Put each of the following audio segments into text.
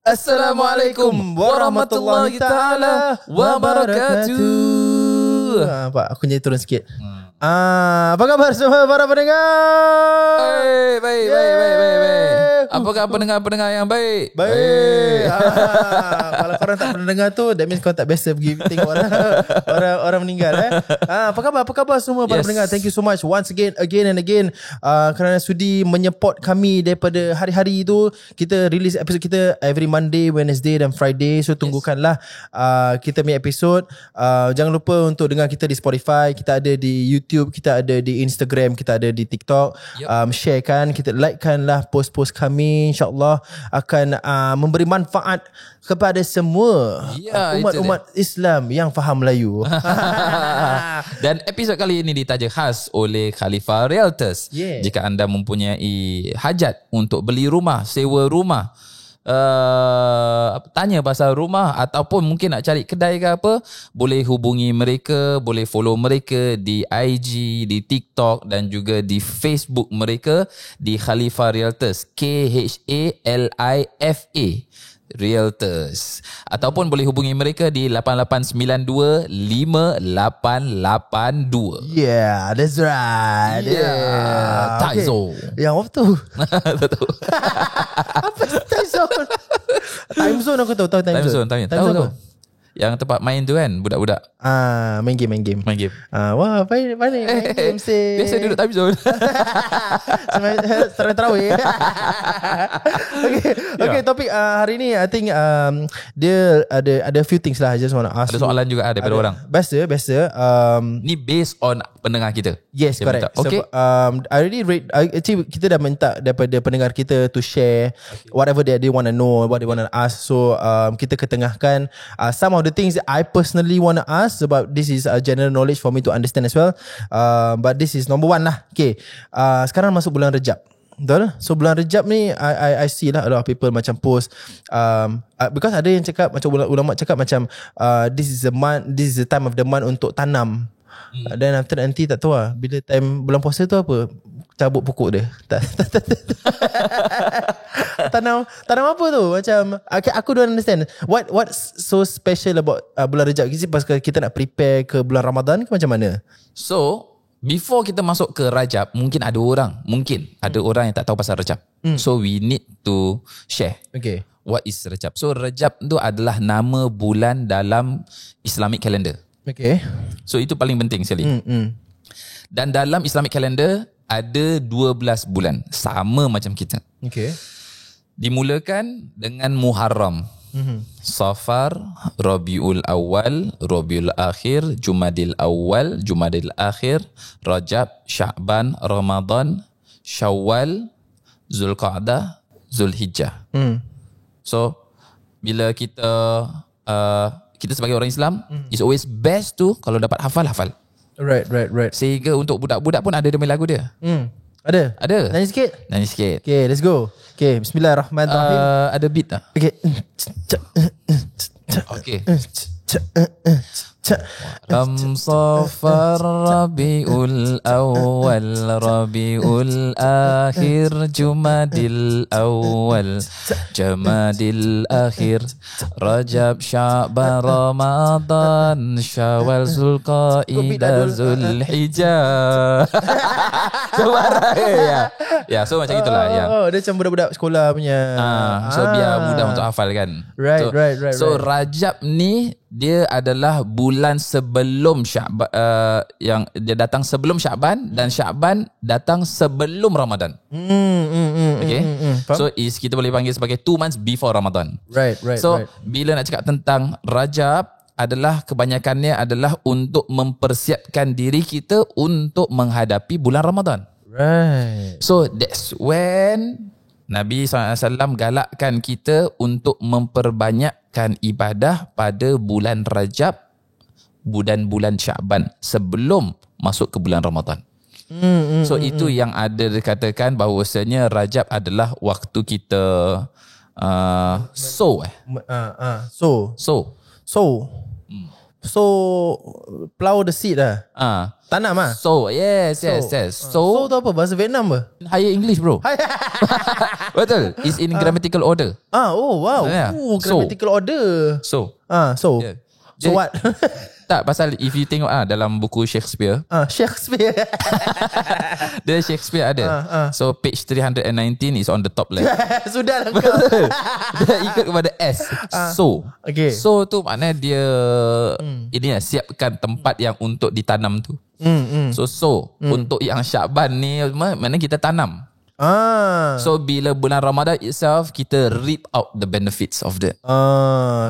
Assalamualaikum warahmatullahi taala wabarakatuh. Pak, aku jadi turun sikit. Apa kabar semua para pendengar? Baik. Apa khabar pendengar-pendengar yang baik? Baik. Kalau korang tak pernah dengar tu, that means kau tak biasa pergi tengok orang meninggal. Apa khabar semua para pendengar? Thank you so much once again and again kerana sudi menyeport kami daripada hari-hari itu. Kita release episod kita every Monday, Wednesday dan Friday. So tunggukanlah kita punya episod. Jangan lupa untuk dengar kita di Spotify. Kita ada di YouTube, kita ada di Instagram, kita ada di TikTok. Sharekan, kita likekanlah post-post kami. InsyaAllah akan memberi manfaat kepada semua umat Islam yang faham Melayu. Dan episod kali ini ditaja khas oleh Khalifah Realtors. Jika anda mempunyai hajat untuk beli rumah, sewa rumah, tanya pasal rumah ataupun mungkin nak cari kedai ke apa, boleh hubungi mereka, boleh follow mereka di IG, di TikTok dan juga di Facebook mereka di Khalifah Realtors, KHALIFA Realtors, ataupun boleh hubungi mereka di 88925882. Yeah, that's right. Yeah, Time Zone. Yang apa tu? Apa time zone? Time zone aku tahu time zone. Time zone. Yang tempat main tu kan, budak-budak. Main game. Wah, pandai main game sih. Biasa duduk time zone. Terawih. Okay, topik hari ni I think dia ada few things lah. I just want to ask. Ada soalan juga daripada orang. Biasa. Ni based on pendengar kita. Yes, dia correct. Minta. Okay. So, I already read. Actually, kita dah minta daripada pendengar kita to share whatever they want to know, what they want to ask. So, kita ketengahkan some of the things that I personally want to ask, sebab this is general knowledge for me to understand as well. But this is number one lah. Okay. Sekarang masuk bulan Rejab. Betul? So bulan Rejab ni I see lah a lot of people macam post because ada yang cakap macam ulama cakap macam this is the time of the month untuk tanam. Dan after nanti tak tahu lah bila time bulan puasa tu apa, cabut pokok dia. Tanam apa tu? Macam aku don't understand what's so special about bulan Rejab. Pasal kita nak prepare ke bulan Ramadan ke macam mana? So before kita masuk ke Rajab, mungkin ada orang yang tak tahu pasal Rajab. So we need to share. Okay. What is Rajab? So Rajab tu adalah nama bulan dalam Islamic calendar. Okay. So itu paling penting sekali. Dan dalam Islamic calendar ada 12 bulan, sama macam kita. Okay. Dimulakan dengan Muharram, Safar, Rabiul Awal, Rabiul Akhir, Jumadil Awal, Jumadil Akhir, Rajab, Sya'ban, Ramadan, Syawal, Zulqa'dah, Zulhijjah. So bila kita sebagai orang Islam, it's always best tu kalau dapat hafal. Right. Sehingga untuk budak-budak pun ada dia punya lagu dia. Ada. Nyanyi sikit. Okay, let's go. Okay, bismillahirrahmanirrahim. Ada beat tak? Okay. Safar, Rabiul Awal, Rabiul Akhir, Jumadil Awal, Jamadil Akhir, Rajab, Sya'ban, Ramadan, Syawal, Zulqa'dah, Zulhijjah. Ya, so macam itulah. Dia macam budak-budak sekolah punya. So biar mudah untuk hafal kan. Right. So Rajab ni dia adalah bulan sebelum Sya'ban, yang dia datang sebelum Sya'ban, dan Sya'ban datang sebelum Ramadan. Okay. So kita boleh panggil sebagai 2 months before Ramadan. Right. So bila nak cakap tentang Rajab, adalah kebanyakannya adalah untuk mempersiapkan diri kita untuk menghadapi bulan Ramadan. Right. So that's when Nabi SAW galakkan kita untuk memperbanyakkan ibadah pada bulan Rajab, bulan-bulan Sya'ban sebelum masuk ke bulan Ramadan. So itu yang ada dikatakan bahawasanya Rajab adalah waktu kita So plow the seed lah. Tanam lah. So yes. So tu apa? Bahasa Vietnam apa? Higher English bro. Betul. It's in grammatical order. Oh wow. Yeah. Grammatical order. So. So. Yeah. So what? Tak, pasal if you tengok dalam buku Shakespeare, Shakespeare. the Shakespeare ada. So page 319 is on the top left. Sudahlah kau. Betul. Dia ikut kepada S. So. Okay. So tu maknanya dia ini ya, siapkan tempat yang untuk ditanam tu. So untuk yang Syakban ni maknanya kita tanam. So bila bulan Ramadan itself, kita reap out the benefits of that.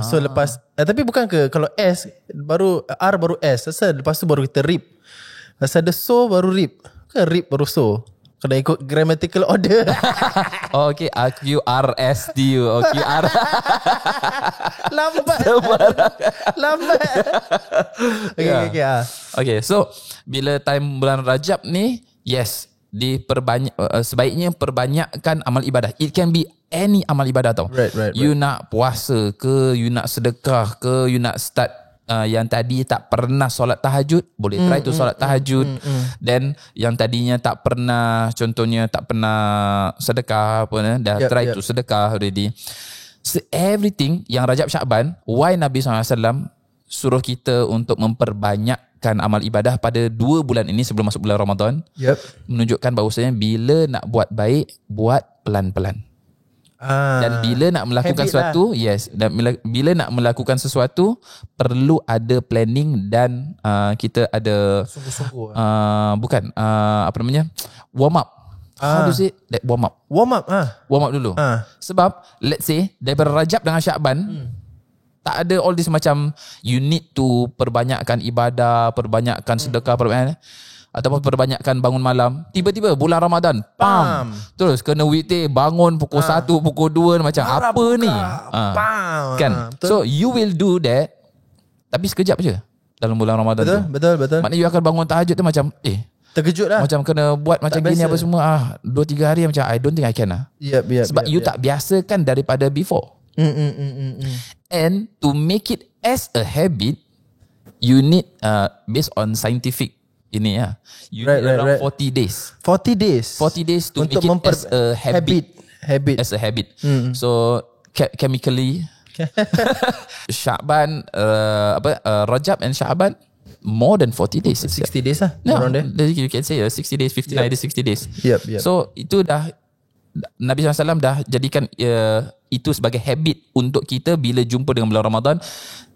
So lepas tapi bukan ke kalau S baru R baru S, lepas tu baru kita reap. Lepas ada so baru reap. Ke reap baru so. Kena ikut grammatical order. Okay, QRST. QR. Lambat. Okay, so bila time bulan Rajab ni, yes, sebaiknya perbanyakkan amal ibadah. It can be any amal ibadah tau. Right. You nak puasa ke, you nak sedekah ke, you nak start yang tadi tak pernah solat tahajud, boleh try tu solat tahajud. Then yang tadinya tak pernah, contohnya tak pernah sedekah apa, dah try tu sedekah already. So everything yang Rajab Syakban, why Nabi SAW suruh kita untuk memperbanyakkan amal ibadah pada 2 bulan ini sebelum masuk bulan Ramadan. Menunjukkan bahawasanya bila nak buat baik, buat pelan-pelan. Dan bila nak melakukan sesuatu, dan bila nak melakukan sesuatu, perlu ada planning dan kita ada sungguh-sungguh. Bukan apa namanya, warm up. How to say that, warm up dulu. Sebab let's say daripada Rajab dengan Syakban, tak ada all this macam you need to perbanyakkan ibadah, perbanyakkan sedekah, ataupun perbanyakkan bangun malam. Tiba-tiba bulan Ramadan, terus kena weekday, bangun pukul 1, pukul 2, macam apa buka, ni? Kan? Betul. So you will do that, tapi sekejap je dalam bulan Ramadan tu. Betul. Maknanya you akan bangun tahajud tu macam terkejut lah. Macam kena buat tak macam biasa. Gini apa semua. 2-3 hari macam I don't think I can lah. Sebab you tak biasakan daripada before. And to make it as a habit, you need based on scientific ini you need around 40 days. 40 days to untuk make it as a habit. As a habit. So chemically Syakban Rajab and Syakban more than 40 days. 60 days lah. You can say 60 days, 59 days, 60 days. So itu dah Nabi SAW dah jadikan itu sebagai habit untuk kita bila jumpa dengan bulan Ramadan,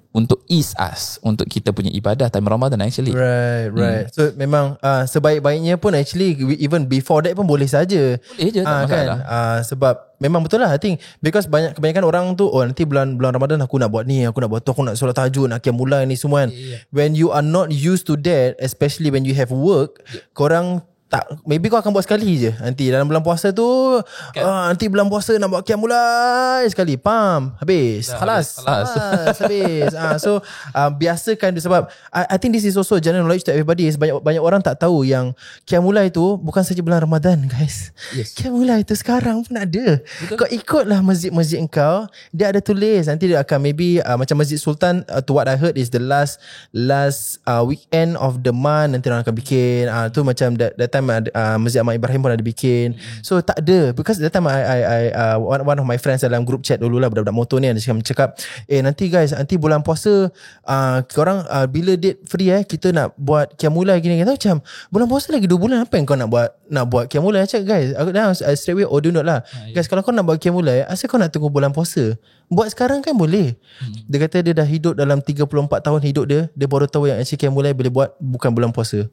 untuk ease us, untuk kita punya ibadah time Ramadan actually. Right. So memang sebaik-baiknya pun actually even before that pun boleh saja. Boleh je, tak masalah. Sebab memang betul lah, I think because kebanyakan orang tu nanti bulan Ramadan aku nak buat ni, aku nak buat tu, aku nak solat tahajud, nak qiyamul ni semua kan. When you are not used to that, especially when you have work, korang tak, maybe kau akan buat sekali je nanti dalam bulan puasa tu nanti bulan puasa nak buat qiyamul sekali, habis khalas. So biasakan dia, sebab I think this is also general knowledge to everybody. Banyak orang tak tahu yang qiyamul itu bukan saja bulan Ramadan guys. Qiyamul itu sekarang pun ada. Kau ikutlah masjid-masjid engkau, dia ada tulis, nanti dia akan maybe macam Masjid Sultan, to what I heard is the last weekend of the month nanti orang akan bikin tu macam that time Masjid Ahmad Ibrahim pun ada bikin. So tak ada, because that time I one of my friends dalam group chat dululah, budak-budak motor ni, dia cakap nanti guys, nanti bulan puasa korang bila date free kita nak buat qiyamul gini. Kata macam bulan puasa lagi 2 bulan, apa yang kau nak buat qiyamul? Cakap guys, aku dah straight away do not lah. Guys, kalau kau nak buat qiyamul asal kau nak tunggu bulan puasa? Buat sekarang kan boleh. Dia kata dia dah hidup dalam 34 tahun hidup dia baru tahu yang actually qiyamul boleh buat bukan bulan puasa.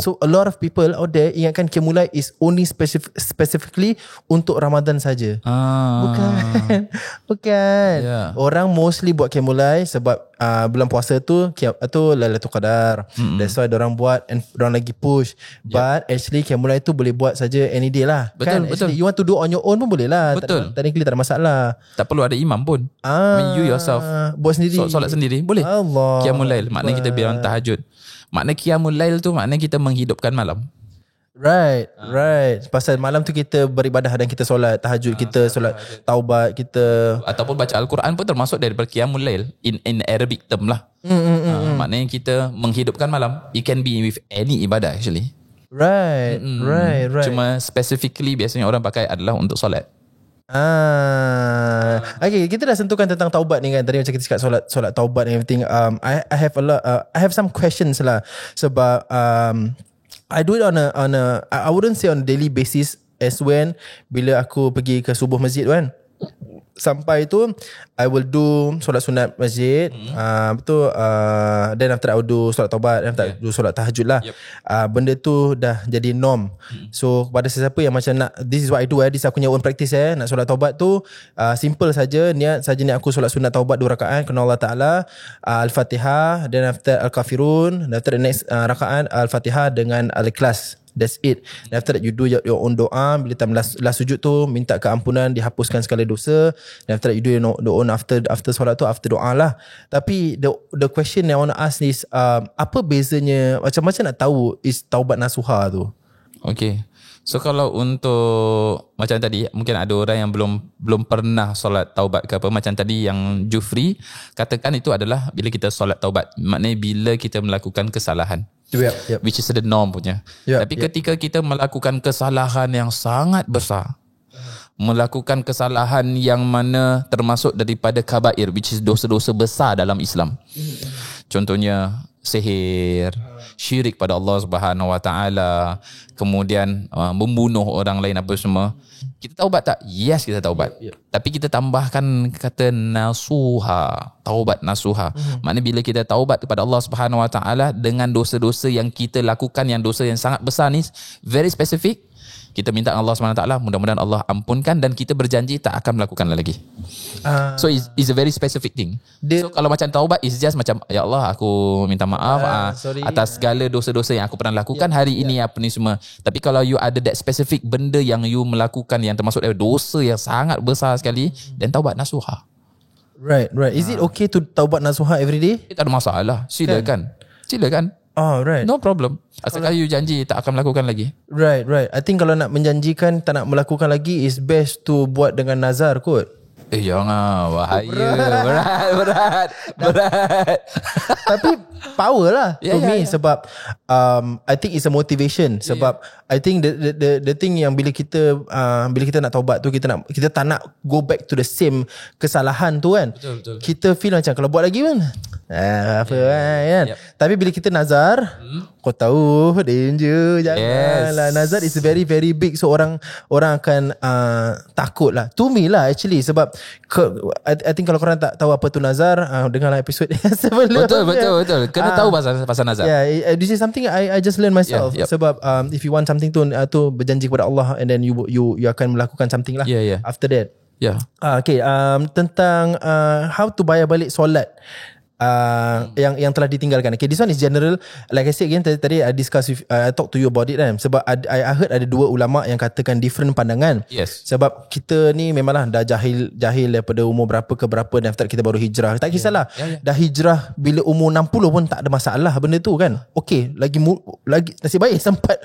So a lot of people out there ingatkan qiyamul is only specifically untuk Ramadan saja. Bukan. Orang mostly buat qiyamul sebab bulan puasa tu Lailatul Qadar. That's why orang buat and orang lagi push. But actually qiyamul itu boleh buat saja any day lah. Betul. You want to do on your own pun boleh lah. Technically tak ada masalah. Tak perlu ada imam pun. You yourself buat sendiri. Solat sendiri boleh. Qiyamul Lail maknanya kita bilang tahajud. Makna qiyamul lail tu makna kita menghidupkan malam. Right. Pasal malam tu kita beribadah dan kita solat tahajud, kita solat taubat, kita Ataupun baca Al-Quran pun termasuk daripada Qiyamul Lail in Arabic term lah. Maknanya kita menghidupkan malam. It can be with any ibadah actually. right. Cuma specifically biasanya orang pakai adalah untuk solat. Okay, kita dah sentuhkan tentang taubat ni kan. Tadi macam kita cakap solat taubat and everything. I have a lot. I have some questions lah. Sebab I do it on a I wouldn't say on a daily basis, as when bila aku pergi ke subuh masjid kan. Sampai tu I will do solat sunat masjid, betul, then after that I will do solat taubat, then after that do solat tahajud lah. Benda tu dah jadi norm. So kepada sesiapa yang macam nak, this is what I do, this aku punya own practice, nak solat taubat tu simple saja, niat aku solat sunat taubat 2 rakaat kerana Allah Ta'ala, Al-Fatihah, then after Al-Kafirun, then after the next rakaat Al-Fatihah dengan Al-Ikhlas. That's it. And after that you do your own doa. Bila time last sujud tu, minta keampunan, dihapuskan segala dosa. And after that you do your own after solat tu, after doa lah. Tapi the question I want to ask is, apa bezanya, macam-macam nak tahu is taubat nasuha tu? Okay. So kalau untuk macam tadi, mungkin ada orang yang belum pernah solat taubat ke apa. Macam tadi yang Jufri katakan, itu adalah bila kita solat taubat. Maknanya bila kita melakukan kesalahan. Yep. Which is the norm punya. Tapi ketika kita melakukan kesalahan yang sangat besar, melakukan kesalahan yang mana termasuk daripada kabair, which is dosa-dosa besar dalam Islam. Contohnya sihir, syirik pada Allah Subhanahu Wa Taala, kemudian membunuh orang lain apa semua. Kita taubat tak? Yes, kita taubat. Tapi kita tambahkan kata nasuha, taubat nasuha. Maknanya bila kita taubat kepada Allah Subhanahu Wa Taala dengan dosa-dosa yang kita lakukan, yang dosa yang sangat besar ni, very specific, kita minta Allah SWT, mudah-mudahan Allah ampunkan, dan kita berjanji tak akan melakukan lagi. So it's a very specific thing. So kalau macam taubat, it's just macam, ya Allah, aku minta maaf atas segala dosa-dosa yang aku pernah lakukan hari ini, apa ni semua. Tapi kalau you ada that specific benda yang you melakukan yang termasuk dari dosa yang sangat besar sekali, then taubat nasuha. Right. Is it okay to taubat nasuha every day? Tak ada masalah. Silakan. Oh, right. No problem. Asalkan you janji tak akan melakukan lagi. Right. I think kalau nak menjanjikan tak nak melakukan lagi, is best to buat dengan nazar kot. Jangan, bahaya. Berat. Tapi power lah to me. Sebab I think it's a motivation. Sebab I think the thing yang bila kita nak taubat tu, kita tak nak go back to the same kesalahan tu kan. Betul. Kita feel macam kalau buat lagi pun kan. Tapi bila kita nazar, kau tahu danger, janganlah. Nazar is very very big. So orang akan takut lah. To me lah actually. Sebab I think kalau korang tak tahu apa tu nazar, dengarlah episod sebelum. Betul. Kena tahu pasal nazar. This is something I just learn myself. Sebab if you want something tu berjanji kepada Allah, and then you akan melakukan something lah after that. Okay, tentang how to bayar balik solat yang telah ditinggalkan. Okay, this one is general. Like I said again, tadi I discuss with, I talk to you about it kan. Sebab I heard ada 2 ulama yang katakan different pandangan. Sebab kita ni memanglah dah jahil daripada umur berapa ke berapa, dan after kita baru hijrah. Tak kisahlah. Dah hijrah bila umur 60 pun tak ada masalah benda tu kan. Okay, lagi nasib baik sempat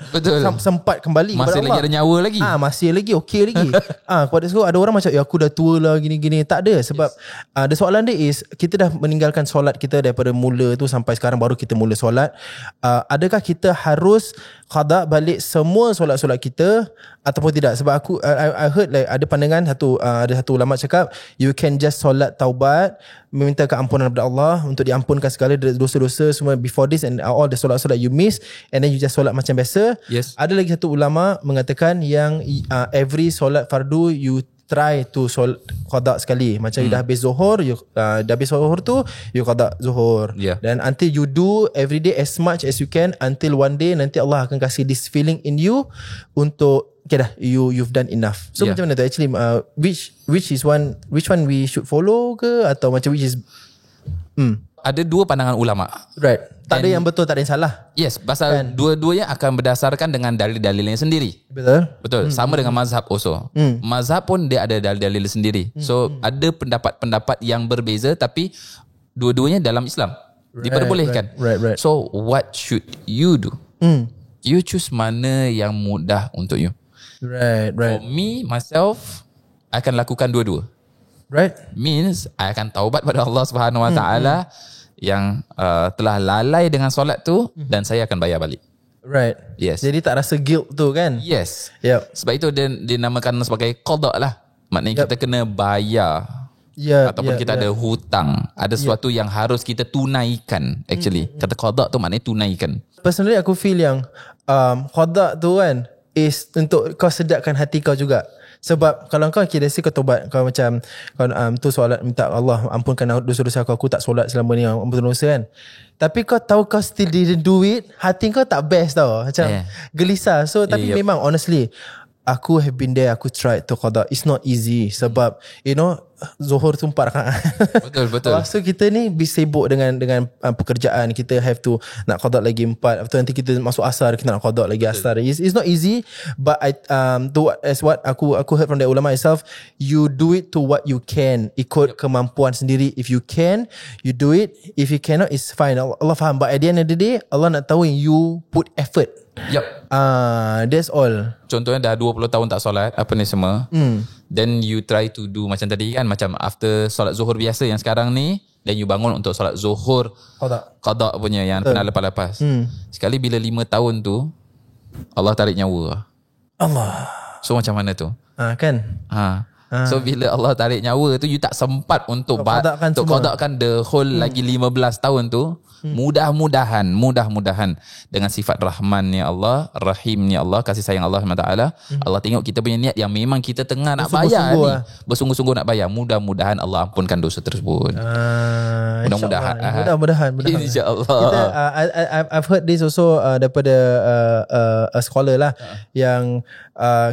kembali masih kepada Allah. Masih lagi ada nyawa lagi. Masih lagi okay lagi. Kepada sebab ada orang macam aku dah tua lah gini-gini. Tak ada. Sebab the soalan dia is, kita dah meninggalkan solat kita daripada mula tu sampai sekarang baru kita mula solat. Adakah kita harus qada balik semua solat-solat kita ataupun tidak? Sebab I heard like ada pandangan ada satu ulama cakap, you can just solat taubat, meminta keampunan kepada Allah untuk diampunkan segala dosa-dosa semua before this, and all the solat-solat you miss, and then you just solat macam biasa. Ada lagi satu ulama mengatakan yang every solat fardu you try to qada sekali. Macam you dah habis zuhur, dah habis zuhur tu, you qada zuhur. Dan until you do every day as much as you can, until one day nanti Allah akan kasih this feeling in you untuk, okay dah, you've done enough. So macam mana tu actually, which one we should follow ke, atau macam which is ada 2 pandangan ulama. Right. Tak ada yang betul, tak ada yang salah. Yes, pasal dua-duanya akan berdasarkan dengan dalil-dalilnya sendiri. Betul. Sama dengan mazhab also. Mazhab pun dia ada dalil-dalil sendiri. So ada pendapat-pendapat yang berbeza, tapi dua-duanya dalam Islam diperbolehkan. Right. So what should you do? You choose mana yang mudah untuk you. Right. For me, myself, I akan lakukan dua-dua. Right. Means I akan taubat pada Allah Subhanahu Wa Taala yang telah lalai dengan solat tu, dan saya akan bayar balik. Right. Yes. Jadi tak rasa guilt tu kan? Yes. Yep. Sebab itu dia dinamakan sebagai qada lah. Maknanya kita kena bayar. Ataupun kita ada hutang, ada sesuatu yang harus kita tunaikan. Actually, kata qada tu maknanya tunaikan. Personally aku feel yang qada tu kan is untuk kau sedarkan hati kau juga. Sebab kalau kau kira kau tobat, kau macam kau tu solat minta Allah ampunkan dosa-dosa aku tak solat selama ni, ampun dosa kan. Tapi kau tahu kau still didn't do it, hati kau tak best tau. Macam gelisah. So tapi memang honestly aku have been there, aku tried to qada. It's not easy sebab you know Zuhur tu 4 rakaat. Betul. Lepas tu kita ni sibuk dengan pekerjaan, kita have to nak qada lagi 4. Lepas tu nanti kita masuk asar, kita nak qada lagi asar. It's not easy, but as what aku heard from the ulama itself, you do it to what you can, ikut kemampuan sendiri. If you can, you do it. If you cannot, it's fine. Allah faham. But at the end of the day, Allah nak tahu you put effort. That's all. Contohnya dah 20 tahun tak solat, apa ni semua. Then you try to do macam tadi kan, macam after solat zuhur biasa yang sekarang ni, then you bangun untuk solat zuhur qada punya yang kena lepas-lepas. Sekali bila 5 tahun tu Allah tarik nyawa. Allah. So macam mana tu? Kan? So bila Allah tarik nyawa tu, you tak sempat untuk qadakan the whole lagi 15 tahun tu. Mudah-mudahan dengan sifat rahmannya Allah, rahimnya Allah, kasih sayang Allah SWT, Allah tengok kita punya niat yang memang kita tengah nak bayar ni, bersungguh-sungguh nak bayar. Mudah-mudahan Allah ampunkan dosa tersebut. Mudah-mudahan. InsyaAllah. I've heard this also daripada a scholar lah, yang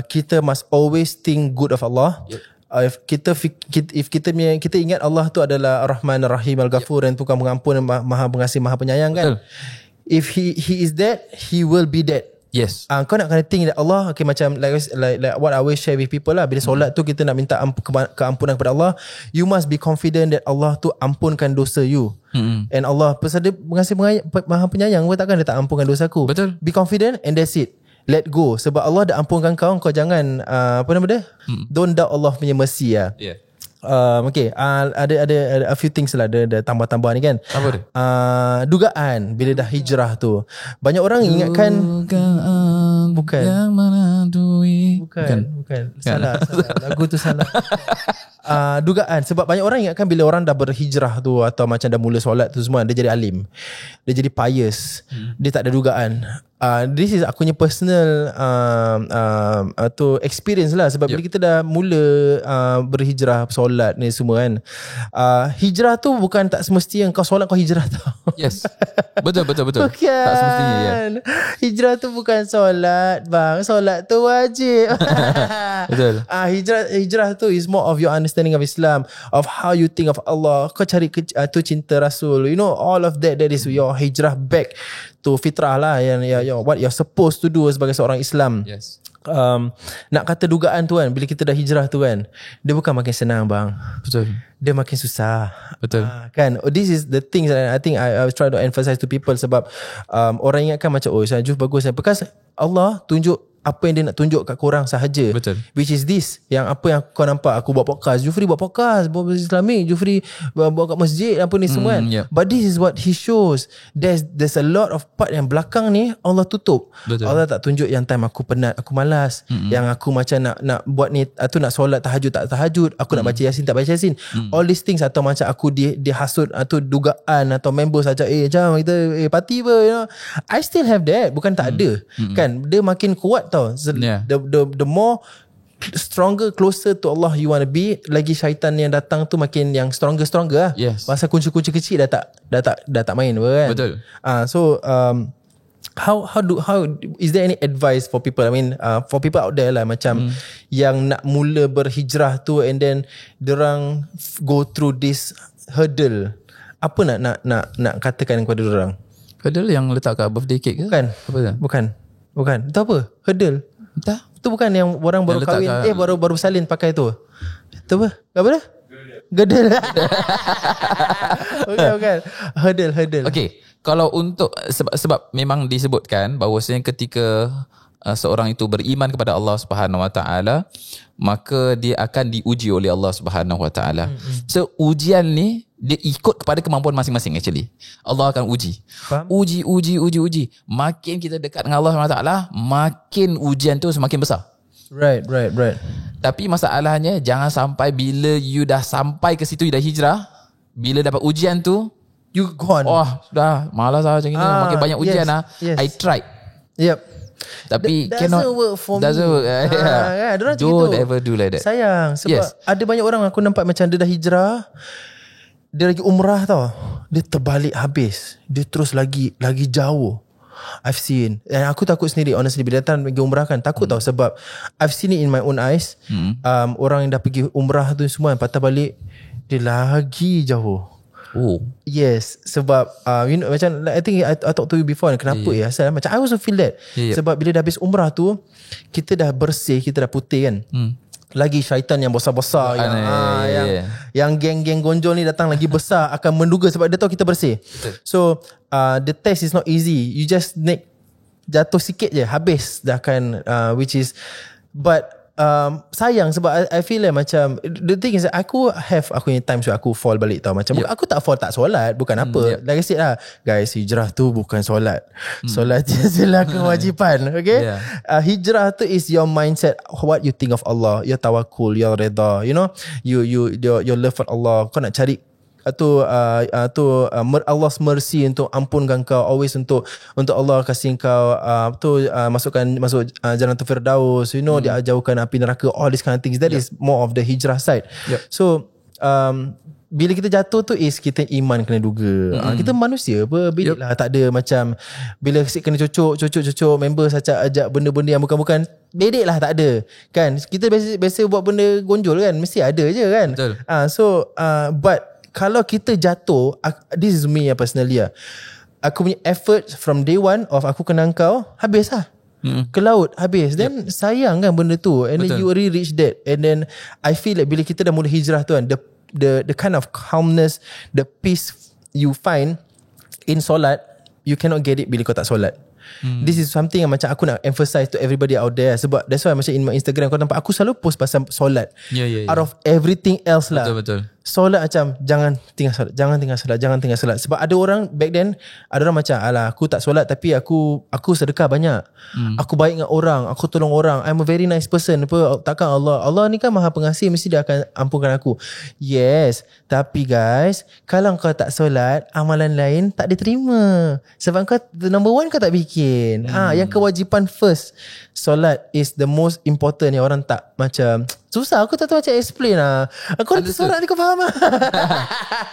kita must always think good of Allah. If kita ingat Allah tu adalah Ar-Rahman Ar-Rahim Al-Ghafur, dan tukang pengampun, maha pengasih, maha penyayang kan. If he is that, he will be that. Yes. Kau nak kena think that Allah, okay, macam like what I always share with people lah, bila solat tu kita nak minta keampunan kepada Allah, you must be confident that Allah tu ampunkan dosa you. And Allah pasal dia pengasih, maha penyayang, takkan dia tak ampunkan dosaku. Betul. Be confident and that's it. Let go. Sebab Allah dah ampunkan kau jangan apa nama dia? Don't doubt Allah punya mercy lah. Okay, ada a few things lah, ada tambah-tambah ni kan. Apa dia? Dugaan bila dah hijrah tu, banyak orang ingatkan bukan yang menandui. Bukan. Salah. Lagu tu salah. Dugaan. Sebab banyak orang ingatkan bila orang dah berhijrah tu, atau macam dah mula solat tu semua, dia jadi alim, dia jadi pious, dia tak ada dugaan. This is aku punya personal tu experience lah. Sebab bila kita dah mula berhijrah, solat ni semua kan, hijrah tu bukan tak semestinya kau solat kau hijrah tau. Yes. Betul. Bukan. Tak semestinya Hijrah tu bukan solat bang. Solat tu wajib. Betul. Hijrah tu is more of your understanding of Islam, of how you think of Allah. Kau cari tu cinta Rasul, you know, all of that is your hijrah back to fitrah lah, yang what you're supposed to do sebagai seorang Islam. Yes. Nak kata dugaan tu kan, bila kita dah hijrah tu kan, dia bukan makin senang bang. Betul. Dia makin susah. Betul. Kan, this is the things that I think I try to emphasize to people. Sebab orang ingatkan macam Syajuf bagus, because Allah tunjuk apa yang dia nak tunjuk kat korang sahaja. Betul. Which is this, yang apa yang kau nampak aku buat podcast, Jufri buat podcast, buat Islamik, Jufri buat kat masjid, apa ni semua kan. But this is what he shows. There's a lot of part yang belakang ni Allah tutup. Betul. Allah tak tunjuk yang time aku penat, aku malas, yang aku macam nak buat ni, atau nak solat tahajud tak tahajud, aku nak baca Yasin tak baca Yasin. All these things, atau macam aku dihasut, atau dugaan, atau members ajak jom kita party apa, you know. I still have that, bukan tak ada. Kan, dia makin kuat tau. The more stronger, closer to Allah you want to be, lagi syaitan yang datang tu makin yang stronger lah. Yes. Masa kunci-kunci kecil dah tak main apa kan. Betul. So how is there any advice for people, I mean for people out there lah, macam yang nak mula berhijrah tu, and then dorang go through this hurdle, apa nak katakan kepada dorang? Hurdle yang letak kat birthday cake ke? Bukan. Itu apa? Hurdle. Entah. Itu bukan yang orang baru kahwin, baru bersalin pakai tu. Itu apa? Apa dah? Gedel. Bukan. Hurdle. Okay, kalau untuk sebab memang disebutkan bahawasanya ketika seorang itu beriman kepada Allah Subhanahu Wa Taala, maka dia akan diuji oleh Allah Subhanahu Wa Taala. So ujian ni dia ikut kepada kemampuan masing-masing actually. Allah akan uji. Faham? Uji. Makin kita dekat dengan Allah Subhanahu Wa Taala, makin ujian tu semakin besar. Right. Tapi masalahnya jangan sampai bila you dah sampai ke situ, you dah hijrah, bila dapat ujian tu, You gone. dah malas lah macam ni, makin banyak ujian yes. I tried. Yep. Tapi doesn't work for me. Doesn't work. Kan, Don't ever do like that. Sayang. Sebab ada banyak orang aku nampak macam dia dah hijrah, dia lagi umrah tau, dia terbalik habis, dia terus lagi jauh. I've seen, and aku takut sendiri honestly bila datang pergi umrah kan, takut tau, sebab I've seen it in my own eyes. Orang yang dah pergi umrah tu semua patah balik, dia lagi jauh. Oh. Yes, sebab you know, macam I think I talked to you before, kenapa asal macam I also feel that. Sebab bila dah habis umrah tu, kita dah bersih, kita dah putih kan. Lagi syaitan yang besar-besar yang geng-geng gonjol ni datang lagi besar, akan menduga sebab dia tahu kita bersih. So the test is not easy. You just need jatuh sikit je, habis dah kan, which is, but sayang sebab I feel like macam the thing is aku punya times where aku fall balik tau, macam aku tak fall tak solat, bukan apa. Like I said lah guys, hijrah tu bukan solat. Solat jelah kewajipan. Okay, hijrah tu is your mindset, what you think of Allah, your tawakkul, your reda, you know, your love for Allah. Kau nak cari Allah's mercy untuk ampunkan kau, always untuk Allah kasih kau masuk Jannatul Firdaus, you know, dia jauhkan api neraka, all these kind of things. That is more of the hijrah side. So bila kita jatuh tu is kita iman kena duga. Kita manusia apa, bedek lah, tak ada macam bila kena cocok member ajak benda-benda yang bukan-bukan, bedek lah, tak ada kan. Kita biasa buat benda gonjol kan, mesti ada je kan. But kalau kita jatuh, this is me personally lah, aku punya effort from day one of aku kenal kau, habis lah. Ke laut habis. Then sayang kan benda tu. And then you already reach that. And then I feel like bila kita dah mula hijrah tu kan, the kind of calmness, the peace you find in solat, you cannot get it bila kau tak solat. This is something yang macam aku nak emphasize to everybody out there. Sebab that's why macam in my Instagram kau nampak aku selalu post pasal solat. Out of everything else lah. Betul. Solat macam jangan tinggal solat. Sebab ada orang back then, ada orang macam alah aku tak solat tapi aku sedekah banyak. Aku baik dengan orang, aku tolong orang, I'm a very nice person. Takkan Allah ni kan Maha Pengasih, mesti dia akan ampunkan aku. Yes, tapi guys, kalau kau tak solat, amalan lain tak diterima. Sebab kau number one kau tak bikin. Yang kewajipan first, solat is the most important yang orang tak macam susah. Aku tak tahu macam explain lah. Aku solat ni kau faham lah.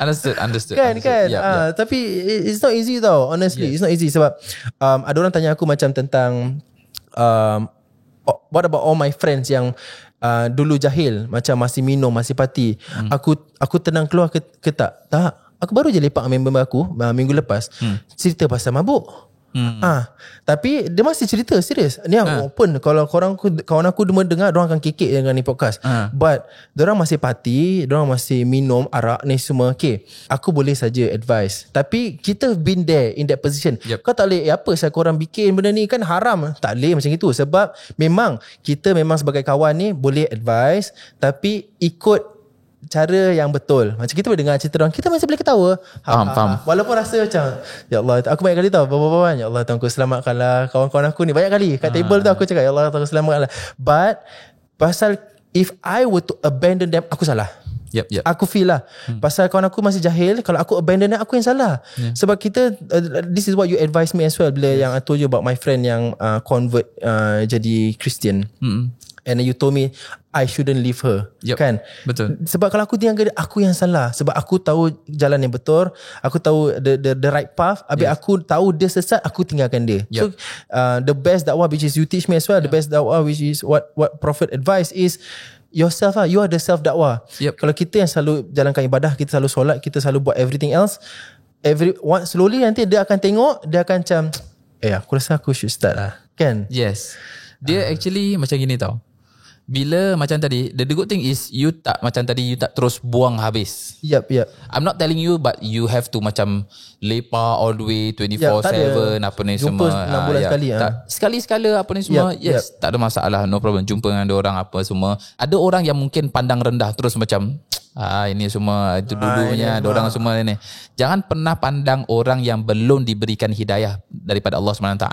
Understood. Kan. Tapi it's not easy tau. Honestly, it's not easy. Sebab ada orang tanya aku macam tentang what about all my friends yang dulu jahil, macam masih minum, masih party. Aku tenang keluar ke tak? Tak. Aku baru je lepak dengan member aku minggu lepas, cerita pasal mabuk. Tapi dia masih cerita serius. Ni open. Kalau kawan aku dengar, diorang akan kekek dengan ni podcast. But diorang masih party, diorang masih minum arak ni semua. Okay, aku boleh saja advise. Tapi kita been there in that position. Kau tak boleh apa saya korang bikin benda ni kan haram. Tak boleh macam itu. Sebab kita memang sebagai kawan ni boleh advise, tapi ikut cara yang betul. Macam kita boleh dengar cerita orang, kita masih boleh ketawa. Faham. Walaupun rasa macam ya Allah, aku banyak kali tahu bawa-bawa, ya Allah Tuhan aku selamatkanlah kawan-kawan aku ni. Banyak kali kat table tu aku cakap ya Allah Tuhan aku selamatkanlah. But pasal if I were to abandon them, aku salah. Aku feel lah pasal kawan aku masih jahil, kalau aku abandon them, aku yang salah. Sebab kita this is what you advise me as well bila yang I told you about my friend yang convert jadi Christian. And you told me I shouldn't leave her. Kan? Betul. Sebab kalau aku tinggalkan dia, aku yang salah. Sebab aku tahu jalan yang betul, aku tahu the right path. Habis aku tahu dia sesat, aku tinggalkan dia. So the best dakwah which is you teach me as well, the best dakwah which is what Prophet advice is yourself lah. You are the self dakwah. Kalau kita yang selalu jalankan ibadah, kita selalu solat, kita selalu buat everything else, slowly nanti dia akan tengok, dia akan macam aku rasa aku should start lah. Kan? Yes. Dia actually macam gini tau. Bila macam tadi, the good thing is you tak macam tadi, you tak terus buang habis. Yep. I'm not telling you but you have to macam lepak all the way 24/7 apa ni jumpa semua. 6 bulan sekali. Sekali-sekala apa ni semua. Yes, tak ada masalah, no problem. Jumpa dengan orang apa semua. Ada orang yang mungkin pandang rendah terus macam ini semua itu dulunya ada orang semua ni. Jangan pernah pandang orang yang belum diberikan hidayah daripada Allah SWT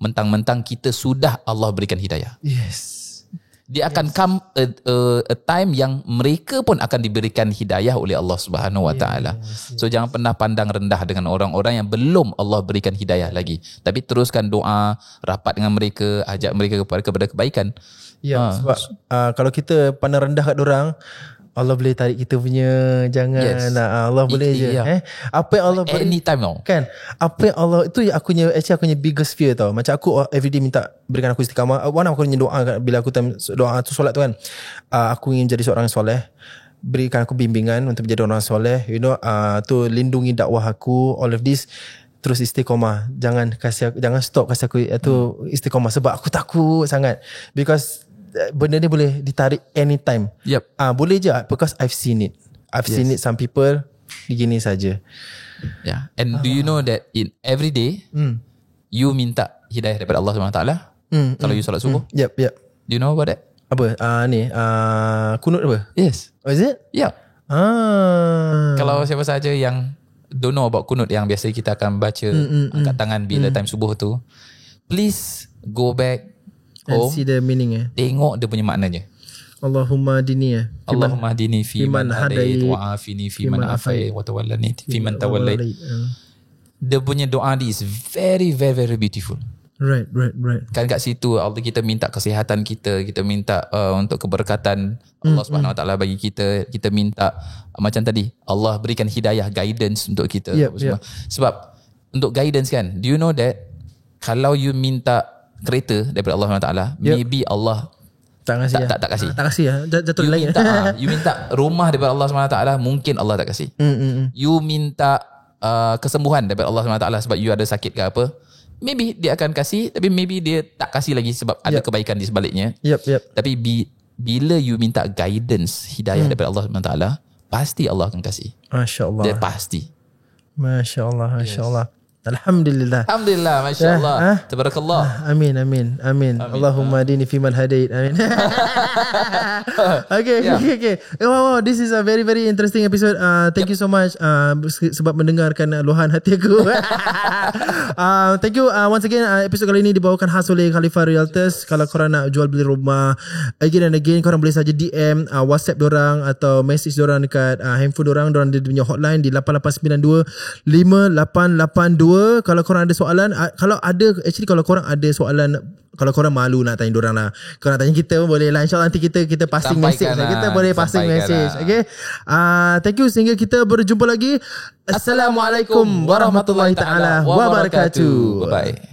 mentang-mentang kita sudah Allah berikan hidayah. Yes. Dia akan come a time yang mereka pun akan diberikan hidayah oleh Allah Subhanahu Wa Taala. So jangan pernah pandang rendah dengan orang-orang yang belum Allah berikan hidayah lagi. Tapi teruskan doa, rapat dengan mereka, ajak mereka kepada kebaikan. Ya, sebab kalau kita pandang rendah kat orang, Allah boleh tarik kita punya, jangan Allah boleh je. Apa yang Allah beri, anytime tau. Kan? Apa yang Allah, itu aku punya biggest fear tau. Macam aku everyday minta berikan aku istiqamah. One aku punya doa bila aku doa tu solat tu kan. Aku ingin jadi seorang soleh. Berikan aku bimbingan untuk menjadi orang soleh. Tu lindungi dakwah aku, all of this. Terus istiqamah. Jangan stop kasih aku tu istiqamah, sebab aku takut sangat. Because benda ni boleh ditarik anytime. Boleh je because I've seen it. I've seen it, some people begini saja. Yeah. And do you know that in every day you minta hidayah daripada Allah SWT kalau you solat subuh? Yep. Do you know about that? Apa? Kunut apa? Yes. Oh, is it? Yeah. Kalau siapa saja yang don't know about kunut yang biasa kita akan baca angkat tangan bila time subuh tu, please go back and see the meaning. Tengok dia punya maknanya. Allahumma dini Allahumma dini fi man hadait wa afini fi man afai wa tawallani fi man tawallait. Dia punya doa ni is very very very beautiful. Right. Kan kat situ Allah, kita minta kesihatan kita minta untuk keberkatan Allah Subhanahu Wa Taala bagi kita minta macam tadi Allah berikan hidayah, guidance untuk kita. Sebab untuk guidance kan, do you know that kalau you minta kereta daripada Allah SWT, maybe Allah tak kasih. Tak kasih. Tak kasih jatuh lagi. You minta rumah daripada Allah SWT, mungkin Allah tak kasih. You minta kesembuhan daripada Allah SWT sebab you ada sakit ke apa, maybe dia akan kasih, tapi maybe dia tak kasih lagi sebab ada kebaikan di sebaliknya. Tapi bila you minta guidance, hidayah daripada Allah SWT, pasti Allah akan kasih. Masya-Allah. Dia pasti. Masya-Allah. Alhamdulillah. Masya Allah. Tabarakallah. Amin. Allahumma dini fi man hadait. Amin. Okay. Wow, this is a very very interesting episode. Thank you so much sebab mendengarkan luahan hati aku. Thank you once again. Episode kali ini dibawakan khas oleh Khalifa Realtors. Kalau korang nak jual beli rumah, again and again, korang boleh saja DM WhatsApp dorang atau message dorang dekat handphone dorang dia punya hotline di 8892 5882. Kalau korang ada soalan, kalau korang ada soalan, kalau korang malu nak tanya dorang lah, korang tanya kita pun boleh lah. InsyaAllah nanti kita passing message lah. Kita boleh passing message. Okay. Thank you, sehingga kita berjumpa lagi. Assalamualaikum warahmatullahi taala wabarakatuh. Bye.